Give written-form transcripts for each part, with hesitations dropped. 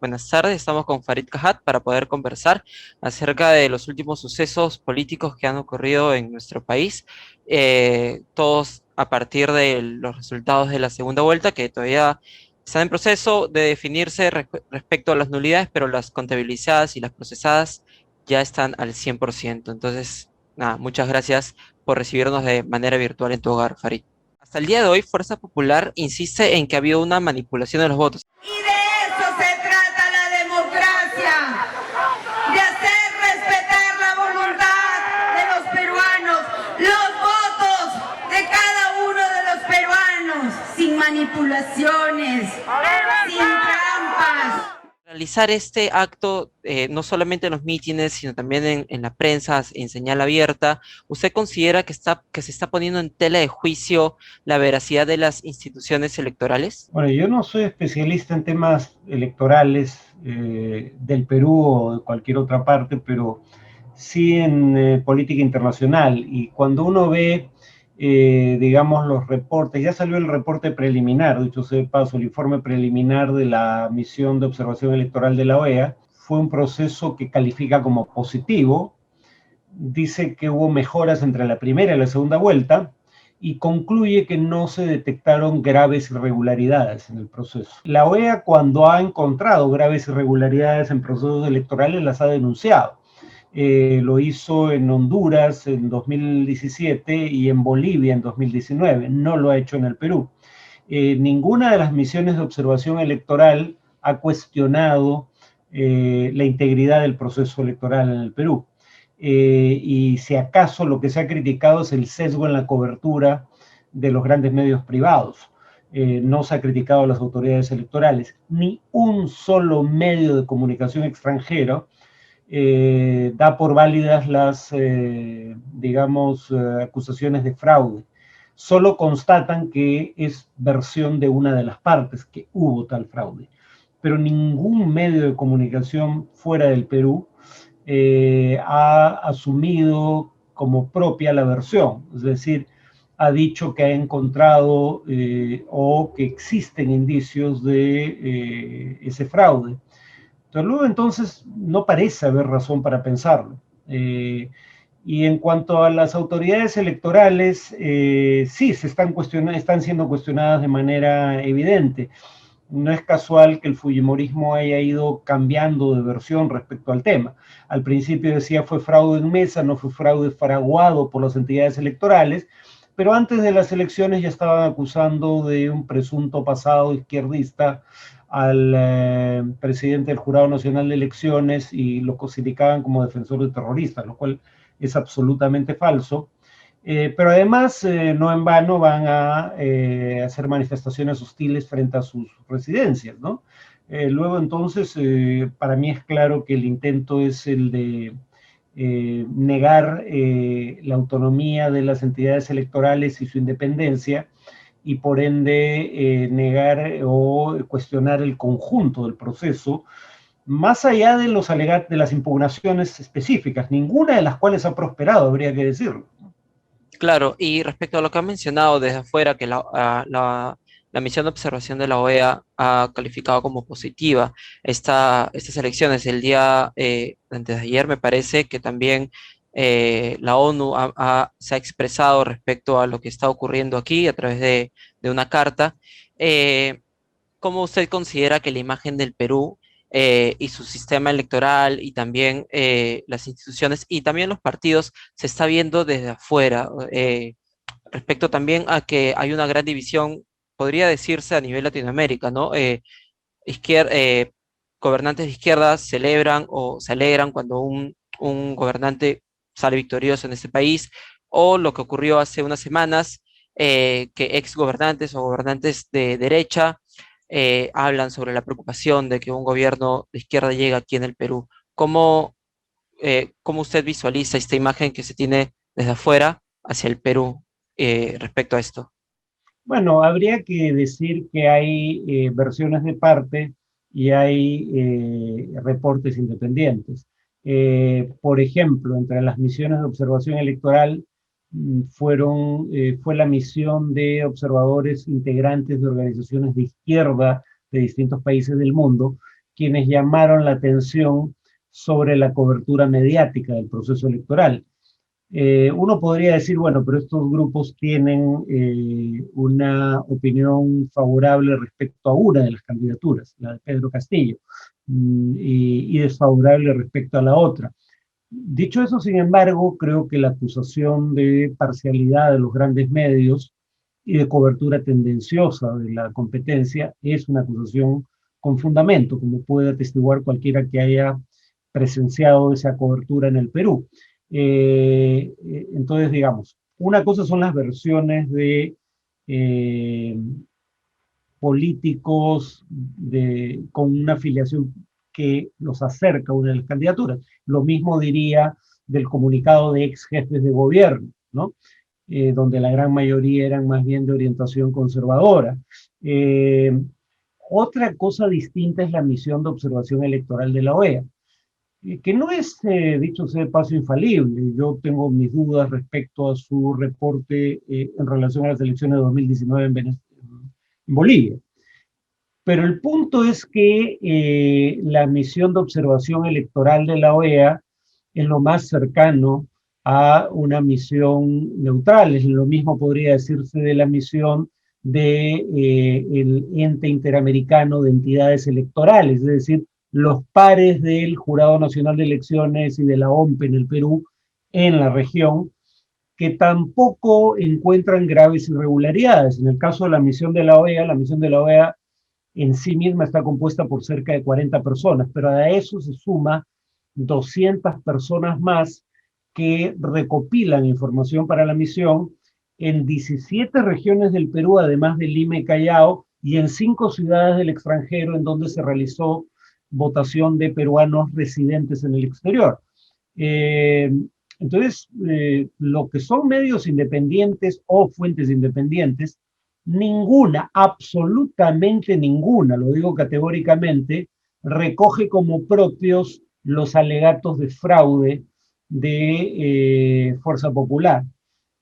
buenas tardes. Estamos con Farid Kahat para poder conversar acerca de los últimos sucesos políticos que han ocurrido en nuestro país, todos a partir de los resultados de la segunda vuelta, que todavía están en proceso de definirse respecto a las nulidades, pero las contabilizadas y las procesadas ya están al 100%. Entonces, nada, muchas gracias por recibirnos de manera virtual en tu hogar, Farid. Hasta el día de hoy, Fuerza Popular insiste en que ha habido una manipulación de los votos. Y de eso se trata la democracia, de hacer respetar la voluntad de los peruanos, los votos de cada uno de los peruanos, sin manipulaciones, sin trampas. Realizar este acto, no solamente en los mítines, sino también en la prensa, en señal abierta, ¿usted considera que se está poniendo en tela de juicio la veracidad de las instituciones electorales? Bueno, yo no soy especialista en temas electorales del Perú o de cualquier otra parte, pero sí en política internacional. Y cuando uno ve, digamos, los reportes, ya salió el reporte preliminar, dicho sea de paso, el informe preliminar de la misión de observación electoral de la OEA, fue un proceso que califica como positivo, dice que hubo mejoras entre la primera y la segunda vuelta, y concluye que no se detectaron graves irregularidades en el proceso. La OEA, cuando ha encontrado graves irregularidades en procesos electorales, las ha denunciado. Lo hizo en Honduras en 2017 y en Bolivia en 2019. No lo ha hecho en el Perú. Ninguna de las misiones de observación electoral ha cuestionado la integridad del proceso electoral en el Perú. Y si acaso lo que se ha criticado es el sesgo en la cobertura de los grandes medios privados. No se ha criticado a las autoridades electorales. Ni un solo medio de comunicación extranjero da por válidas las, digamos, acusaciones de fraude. Solo constatan que es versión de una de las partes, que hubo tal fraude. Pero ningún medio de comunicación fuera del Perú ha asumido como propia la versión, es decir, ha dicho que ha encontrado o que existen indicios de ese fraude. Pero luego entonces no parece haber razón para pensarlo. Y en cuanto a las autoridades electorales, sí, están siendo cuestionadas de manera evidente. No es casual que el fujimorismo haya ido cambiando de versión respecto al tema. Al principio decía fue fraude en mesa, no fue fraude fraguado por las entidades electorales, pero antes de las elecciones ya estaban acusando de un presunto pasado izquierdista al presidente del Jurado Nacional de Elecciones y lo cosificaban como defensor de terroristas, lo cual es absolutamente falso. Pero además, no en vano van a hacer manifestaciones hostiles frente a sus residencias, ¿no? Luego entonces, para mí es claro que el intento es el de negar la autonomía de las entidades electorales y su independencia, y por ende negar o cuestionar el conjunto del proceso, más allá de de las impugnaciones específicas, ninguna de las cuales ha prosperado, habría que decirlo. Claro, y respecto a lo que ha mencionado desde afuera, que la misión de observación de la OEA ha calificado como positiva estas elecciones, el día antes de ayer me parece que también la ONU se ha expresado respecto a lo que está ocurriendo aquí a través de una carta. Eh, ¿Cómo usted considera que la imagen del Perú y su sistema electoral y también las instituciones y también los partidos se está viendo desde afuera? Respecto también a que hay una gran división, podría decirse a nivel Latinoamérica, ¿no? Gobernantes de izquierda celebran o se alegran cuando un gobernante sale victorioso en este país, o lo que ocurrió hace unas semanas, que ex gobernantes o gobernantes de derecha hablan sobre la preocupación de que un gobierno de izquierda llegue aquí en el Perú. ¿Cómo usted visualiza esta imagen que se tiene desde afuera hacia el Perú respecto a esto? Bueno, habría que decir que hay versiones de parte y hay reportes independientes. Por ejemplo, entre las misiones de observación electoral fue la misión de observadores integrantes de organizaciones de izquierda de distintos países del mundo, quienes llamaron la atención sobre la cobertura mediática del proceso electoral. Uno podría decir, bueno, pero estos grupos tienen una opinión favorable respecto a una de las candidaturas, la de Pedro Castillo, y desfavorable respecto a la otra. Dicho eso, sin embargo, creo que la acusación de parcialidad de los grandes medios y de cobertura tendenciosa de la competencia es una acusación con fundamento, como puede atestiguar cualquiera que haya presenciado esa cobertura en el Perú. Entonces, digamos, una cosa son las versiones de políticos con una afiliación que los acerca a una de las candidaturas. Lo mismo diría del comunicado de ex jefes de gobierno, ¿no? Donde la gran mayoría eran más bien de orientación conservadora. Otra cosa distinta es la misión de observación electoral de la OEA, que no es, dicho sea de paso, infalible. Yo tengo mis dudas respecto a su reporte en relación a las elecciones de 2019 en Bolivia. Pero el punto es que la misión de observación electoral de la OEA es lo más cercano a una misión neutral. Es lo mismo podría decirse de la misión del ente interamericano de entidades electorales, es decir, los pares del Jurado Nacional de Elecciones y de la OMPE en el Perú, en la región, que tampoco encuentran graves irregularidades. En el caso de la misión de la OEA en sí misma está compuesta por cerca de 40 personas, pero a eso se suma 200 personas más que recopilan información para la misión en 17 regiones del Perú, además de Lima y Callao, y en 5 ciudades del extranjero en donde se realizó votación de peruanos residentes en el exterior. Entonces, lo que son medios independientes o fuentes independientes, ninguna, absolutamente ninguna, lo digo categóricamente, recoge como propios los alegatos de fraude de Fuerza Popular.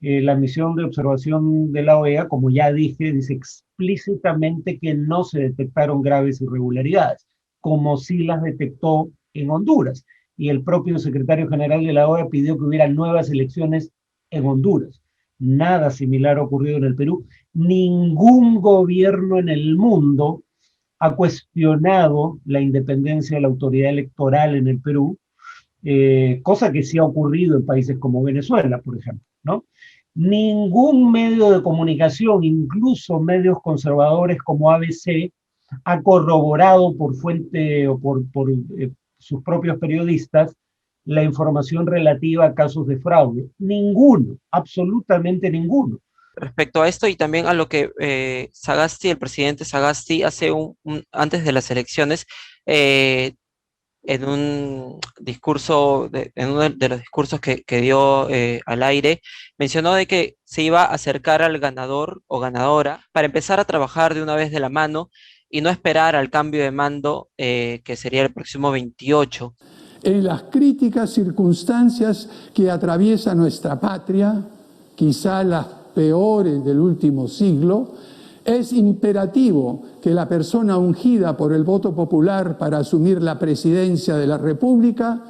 La misión de observación de la OEA, como ya dije, dice explícitamente que no se detectaron graves irregularidades, como sí las detectó en Honduras. Y el propio secretario general de la OEA pidió que hubiera nuevas elecciones en Honduras. Nada similar ha ocurrido en el Perú. Ningún gobierno en el mundo ha cuestionado la independencia de la autoridad electoral en el Perú, cosa que sí ha ocurrido en países como Venezuela, por ejemplo, ¿no? Ningún medio de comunicación, incluso medios conservadores como ABC, ha corroborado por fuente o por sus propios periodistas la información relativa a casos de fraude. Ninguno, absolutamente ninguno. Respecto a esto y también a lo que Sagasti, el presidente Sagasti, antes de las elecciones, en un discurso, en uno de los discursos que dio al aire, mencionó de que se iba a acercar al ganador o ganadora para empezar a trabajar de una vez de la mano y no esperar al cambio de mando que sería el próximo 28. En las críticas circunstancias que atraviesa nuestra patria, quizá las peores del último siglo, es imperativo que la persona ungida por el voto popular para asumir la presidencia de la República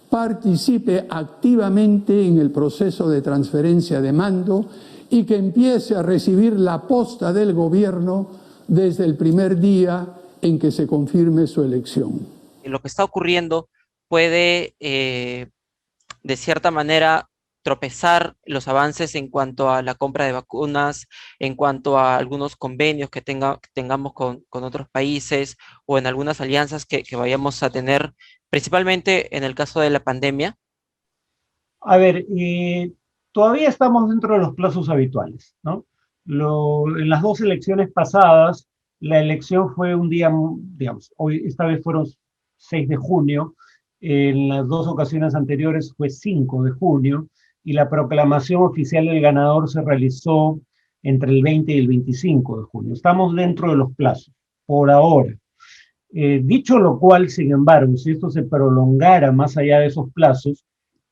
participe activamente en el proceso de transferencia de mando y que empiece a recibir la posta del gobierno desde el primer día en que se confirme su elección. Lo que está ocurriendo puede, de cierta manera, tropezar los avances en cuanto a la compra de vacunas, en cuanto a algunos convenios que tengamos con otros países o en algunas alianzas que vayamos a tener, principalmente en el caso de la pandemia? A ver, todavía estamos dentro de los plazos habituales, ¿no? En las 2 elecciones pasadas, la elección fue un día, digamos, esta vez fueron 6 de junio, en las 2 ocasiones anteriores fue 5 de junio, y la proclamación oficial del ganador se realizó entre el 20 y el 25 de junio. Estamos dentro de los plazos, por ahora. Dicho lo cual, sin embargo, si esto se prolongara más allá de esos plazos,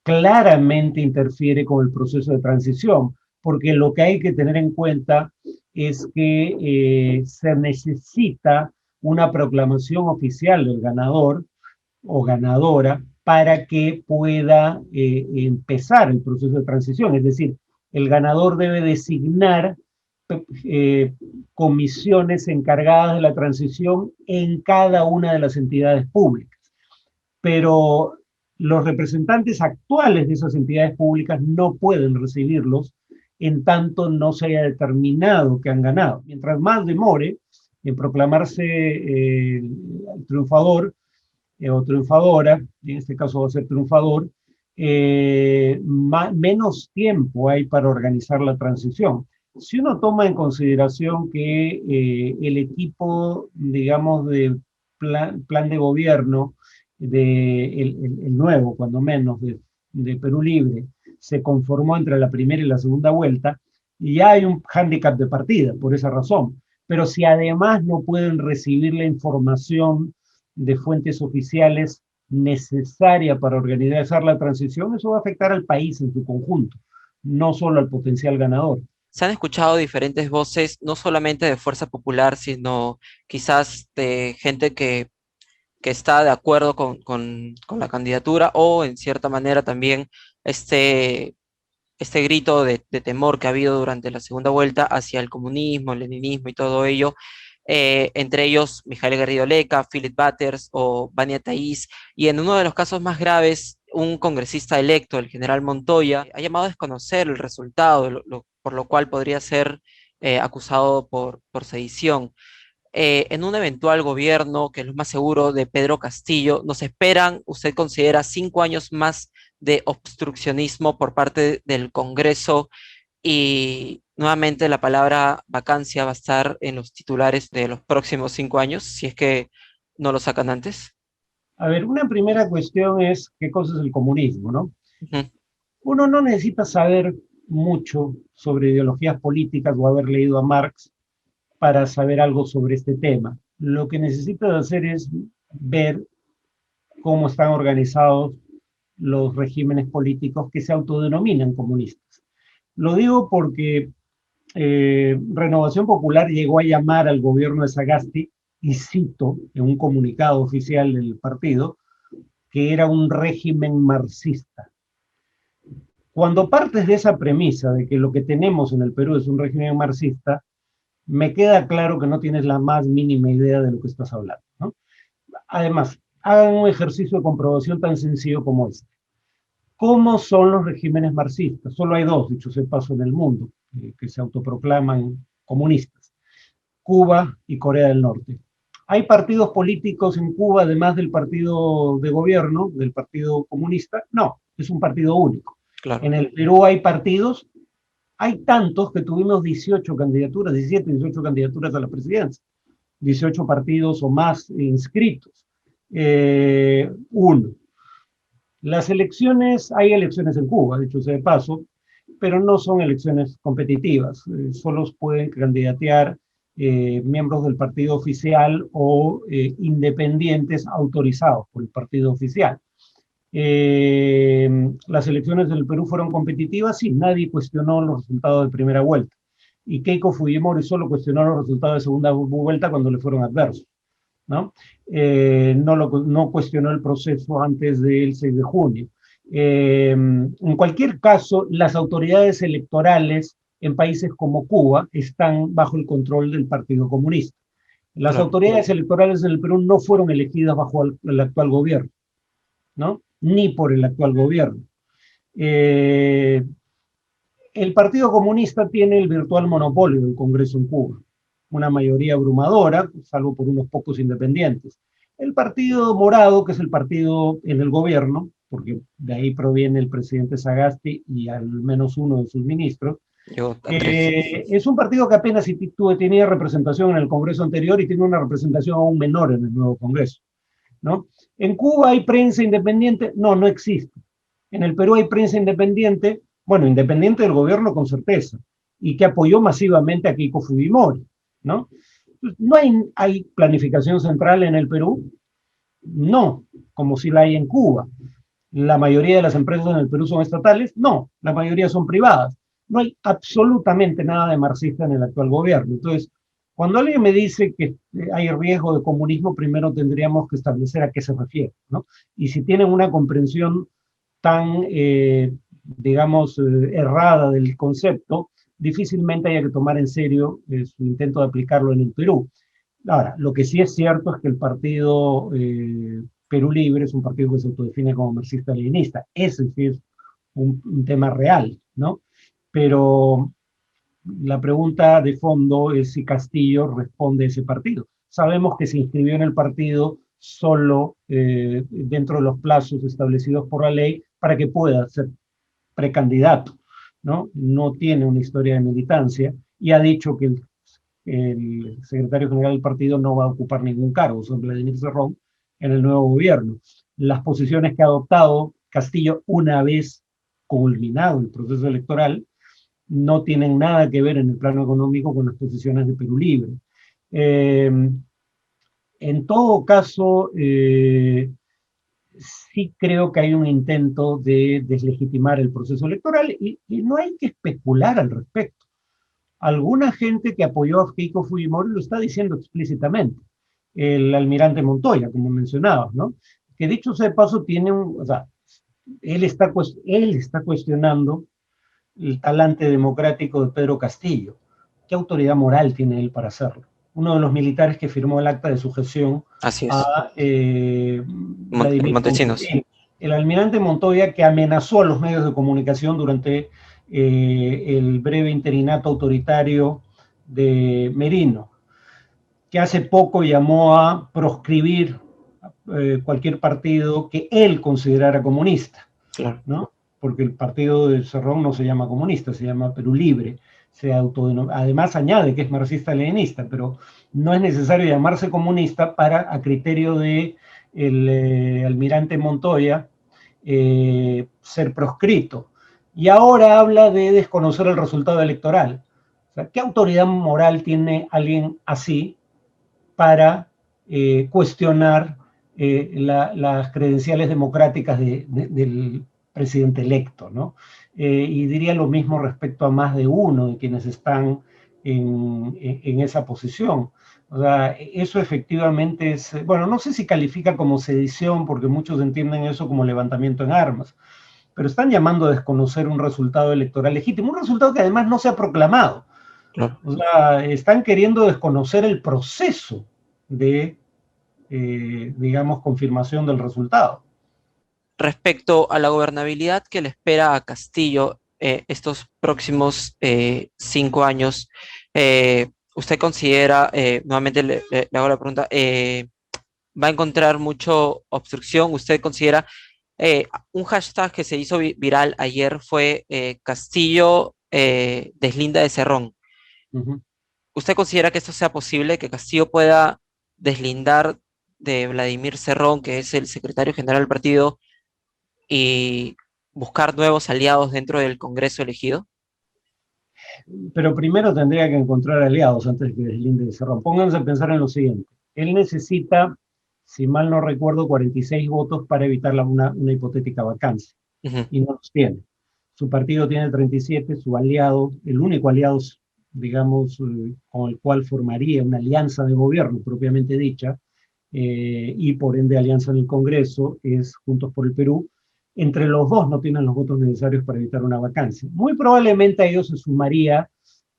claramente interfiere con el proceso de transición, porque lo que hay que tener en cuenta es que se necesita una proclamación oficial del ganador o ganadora para que pueda empezar el proceso de transición. Es decir, el ganador debe designar comisiones encargadas de la transición en cada una de las entidades públicas. Pero los representantes actuales de esas entidades públicas no pueden recibirlos en tanto no se haya determinado que han ganado. Mientras más demore en proclamarse el triunfador o triunfadora, en este caso va a ser triunfador, menos tiempo hay para organizar la transición. Si uno toma en consideración que el equipo, digamos, de plan de gobierno, el nuevo, cuando menos, de Perú Libre, se conformó entre la primera y la segunda vuelta, y ya hay un hándicap de partida por esa razón. Pero si además no pueden recibir la información de fuentes oficiales necesaria para organizar la transición, eso va a afectar al país en su conjunto, no solo al potencial ganador. Se han escuchado diferentes voces, no solamente de Fuerza Popular, sino quizás de gente que está de acuerdo con la candidatura o en cierta manera también este grito de temor que ha habido durante la segunda vuelta hacia el comunismo, el leninismo y todo ello, entre ellos Mijael Garrido Leca, Philip Butters o Vania Thaís, y en uno de los casos más graves, un congresista electo, el general Montoya, ha llamado a desconocer el resultado, por lo cual podría ser acusado por sedición. En un eventual gobierno, que es lo más seguro, de Pedro Castillo, nos esperan, usted considera, 5 años más de obstruccionismo por parte del Congreso y nuevamente la palabra vacancia va a estar en los titulares de los próximos 5 años, si es que no lo sacan antes. A ver, una primera cuestión es qué cosa es el comunismo, ¿no? Ujú. Uno no necesita saber mucho sobre ideologías políticas o haber leído a Marx para saber algo sobre este tema. Lo que necesitas hacer es ver cómo están organizados los regímenes políticos que se autodenominan comunistas. Lo digo porque Renovación Popular llegó a llamar al gobierno de Sagasti, y cito en un comunicado oficial del partido, que era un régimen marxista. Cuando partes de esa premisa de que lo que tenemos en el Perú es un régimen marxista, me queda claro que no tienes la más mínima idea de lo que estás hablando, ¿no? Además, hagan un ejercicio de comprobación tan sencillo como este. ¿Cómo son los regímenes marxistas? Solo hay dos, dicho sea de paso, en el mundo, que se autoproclaman comunistas: Cuba y Corea del Norte. ¿Hay partidos políticos en Cuba, además del partido de gobierno, del Partido Comunista? No, es un partido único. Claro. En el Perú hay partidos, hay tantos que tuvimos 18 candidaturas, 17, 18 candidaturas a la presidencia, 18 partidos o más inscritos. Uno. Las elecciones, hay elecciones en Cuba, dicho sea de paso, pero no son elecciones competitivas. Solo pueden candidatear miembros del partido oficial o independientes autorizados por el partido oficial. Las elecciones del Perú fueron competitivas, sí, nadie cuestionó los resultados de primera vuelta. Y Keiko Fujimori solo cuestionó los resultados de segunda vuelta cuando le fueron adversos, ¿no? No cuestionó el proceso antes del 6 de junio. En cualquier caso, las autoridades electorales en países como Cuba están bajo el control del Partido Comunista. Las Claro. autoridades electorales en el Perú no fueron elegidas bajo el actual gobierno, ¿no? Ni por el actual gobierno. El Partido Comunista tiene el virtual monopolio del Congreso en Cuba, una mayoría abrumadora, salvo por unos pocos independientes. El Partido Morado, que es el partido en el gobierno, porque de ahí proviene el presidente Sagasti y al menos uno de sus ministros, es un partido que apenas tenía representación en el Congreso anterior y tiene una representación aún menor en el nuevo Congreso, ¿no? En Cuba hay prensa independiente, no existe. En el Perú hay prensa independiente, bueno, independiente del gobierno con certeza, y que apoyó masivamente a Keiko Fujimori, ¿no? ¿No hay planificación central en el Perú? No, como si la hay en Cuba. ¿La mayoría de las empresas en el Perú son estatales? No, la mayoría son privadas. No hay absolutamente nada de marxista en el actual gobierno. Entonces, Cuando alguien me dice que hay riesgo de comunismo, primero tendríamos que establecer a qué se refiere, ¿no? Y si tienen una comprensión tan, digamos, errada del concepto, difícilmente haya que tomar en serio su intento de aplicarlo en el Perú. Ahora, lo que sí es cierto es que el partido Perú Libre es un partido que se autodefine como marxista-leninista. Ese sí es un tema real, ¿no? Pero la pregunta de fondo es si Castillo responde a ese partido. Sabemos que se inscribió en el partido solo dentro de los plazos establecidos por la ley para que pueda ser precandidato, ¿no? No tiene una historia de militancia y ha dicho que el secretario general del partido no va a ocupar ningún cargo, son Vladimir Cerrón, en el nuevo gobierno. Las posiciones que ha adoptado Castillo una vez culminado el proceso electoral no tienen nada que ver en el plano económico con las posiciones de Perú Libre. Eh, en todo caso, sí creo que hay un intento de deslegitimar el proceso electoral y no hay que especular al respecto. Alguna gente que apoyó a Keiko Fujimori lo está diciendo explícitamente. El almirante Montoya, como mencionabas, ¿no? Que dicho sea de paso, tiene un, o sea, él está cuestionando el talante democrático de Pedro Castillo. ¿Qué autoridad moral tiene él para hacerlo? Uno de los militares que firmó el acta de sujeción Así es. a Vladimir Montesinos. Putin. El almirante Montoya que amenazó a los medios de comunicación durante el breve interinato autoritario de Merino, que hace poco llamó a proscribir cualquier partido que él considerara comunista, Claro. ¿no? Porque el partido de Cerrón no se llama comunista, se llama Perú Libre, además añade que es marxista-leninista, pero no es necesario llamarse comunista para, a criterio de el almirante Montoya, ser proscrito. Y ahora habla de desconocer el resultado electoral. O sea, ¿qué autoridad moral tiene alguien así para cuestionar las credenciales democráticas del presidente electo, ¿no? Y diría lo mismo respecto a más de uno de quienes están en esa posición. O sea, eso efectivamente es, bueno, no sé si califica como sedición, porque muchos entienden eso como levantamiento en armas, pero están llamando a desconocer un resultado electoral legítimo, un resultado que además no se ha proclamado. Claro. O sea, están queriendo desconocer el proceso de, digamos, confirmación del resultado. Respecto a la gobernabilidad que le espera a Castillo estos próximos 5 años, ¿usted considera, nuevamente le hago la pregunta, va a encontrar mucho obstrucción? ¿Usted considera, un hashtag que se hizo viral ayer fue Castillo deslinda de Cerrón? Uh-huh. ¿Usted considera que esto sea posible, que Castillo pueda deslindar de Vladimir Cerrón, que es el secretario general del partido, y buscar nuevos aliados dentro del Congreso elegido? Pero primero tendría que encontrar aliados antes de que deslinde Cerrón. Pónganse a pensar en lo siguiente. Él necesita, si mal no recuerdo, 46 votos para evitar una hipotética vacancia. Ujú. Y no los tiene. Su partido tiene 37, su aliado, el único aliado, digamos, con el cual formaría una alianza de gobierno propiamente dicha, y por ende alianza en el Congreso, es Juntos por el Perú. Entre los dos no tienen los votos necesarios para evitar una vacancia. Muy probablemente a ellos se sumaría,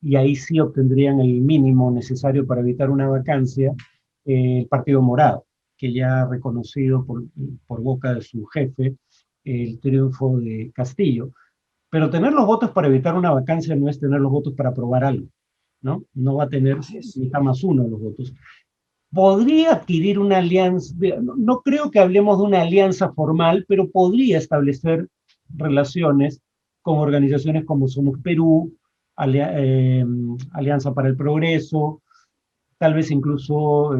y ahí sí obtendrían el mínimo necesario para evitar una vacancia, el Partido Morado, que ya ha reconocido por boca de su jefe el triunfo de Castillo. Pero tener los votos para evitar una vacancia no es tener los votos para aprobar algo, ¿no? No va a tener mitad más uno de los votos. Podría adquirir una alianza, no creo que hablemos de una alianza formal, pero podría establecer relaciones con organizaciones como Somos Perú, Alianza para el Progreso, tal vez incluso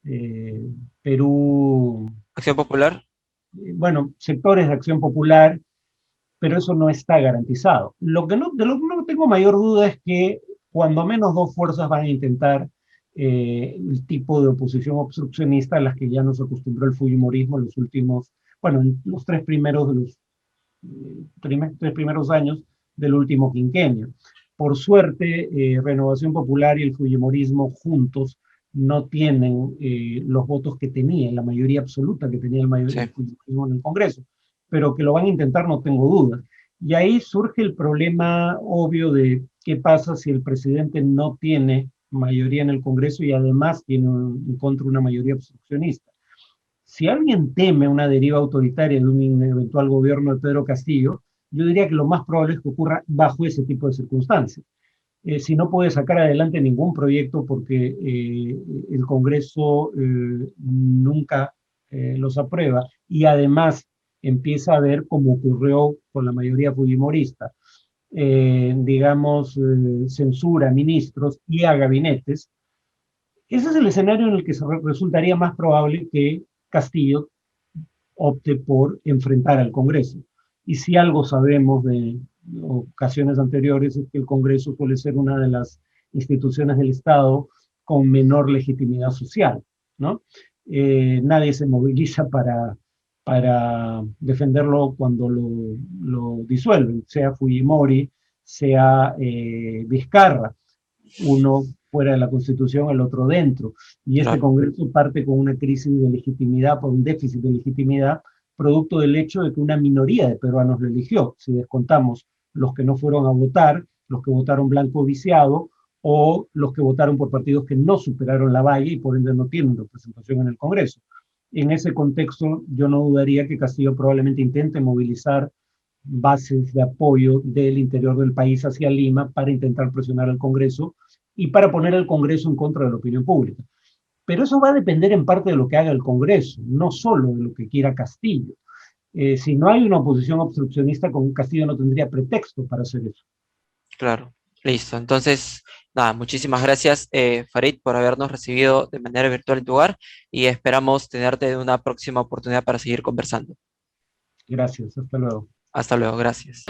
eh, Perú, Acción Popular. bueno, sectores de Acción Popular, pero eso no está garantizado. De lo que no tengo mayor duda es que cuando menos dos fuerzas van a intentar el tipo de oposición obstruccionista a las que ya nos acostumbró el Fujimorismo en los últimos, bueno, en los tres primeros años del último quinquenio. Por suerte, Renovación Popular y el Fujimorismo juntos no tienen los votos que tenía, la mayoría absoluta que tenía Sí, el Fujimorismo en el Congreso, pero que lo van a intentar no tengo dudas. Y ahí surge el problema obvio de qué pasa si el presidente no tiene mayoría en el Congreso y además tiene en contra una mayoría obstruccionista. Si alguien teme una deriva autoritaria de un eventual gobierno de Pedro Castillo, yo diría que lo más probable es que ocurra bajo ese tipo de circunstancias. Si no puede sacar adelante ningún proyecto porque el Congreso nunca los aprueba y además empieza a ver, como ocurrió con la mayoría fujimorista, digamos, censura a ministros y a gabinetes. Ese es el escenario en el que resultaría más probable que Castillo opte por enfrentar al Congreso. Y si algo sabemos de ocasiones anteriores es que el Congreso suele ser una de las instituciones del Estado con menor legitimidad social, ¿no? Nadie se moviliza para defenderlo cuando lo disuelven, sea Fujimori, sea Vizcarra, uno fuera de la Constitución, el otro dentro. Y este claro, Congreso parte con una crisis de legitimidad, por un déficit de legitimidad, producto del hecho de que una minoría de peruanos lo eligió. Si descontamos los que no fueron a votar, los que votaron blanco viciado, o los que votaron por partidos que no superaron la valla y por ende no tienen representación en el Congreso. En ese contexto, yo no dudaría que Castillo probablemente intente movilizar bases de apoyo del interior del país hacia Lima para intentar presionar al Congreso y para poner al Congreso en contra de la opinión pública. Pero eso va a depender en parte de lo que haga el Congreso, no solo de lo que quiera Castillo. Si no hay una oposición obstruccionista, con Castillo no tendría pretexto para hacer eso. claro. Listo. Entonces, nada, muchísimas gracias, Farid, por habernos recibido de manera virtual en tu hogar y esperamos tenerte en una próxima oportunidad para seguir conversando. Gracias, hasta luego. Hasta luego, gracias.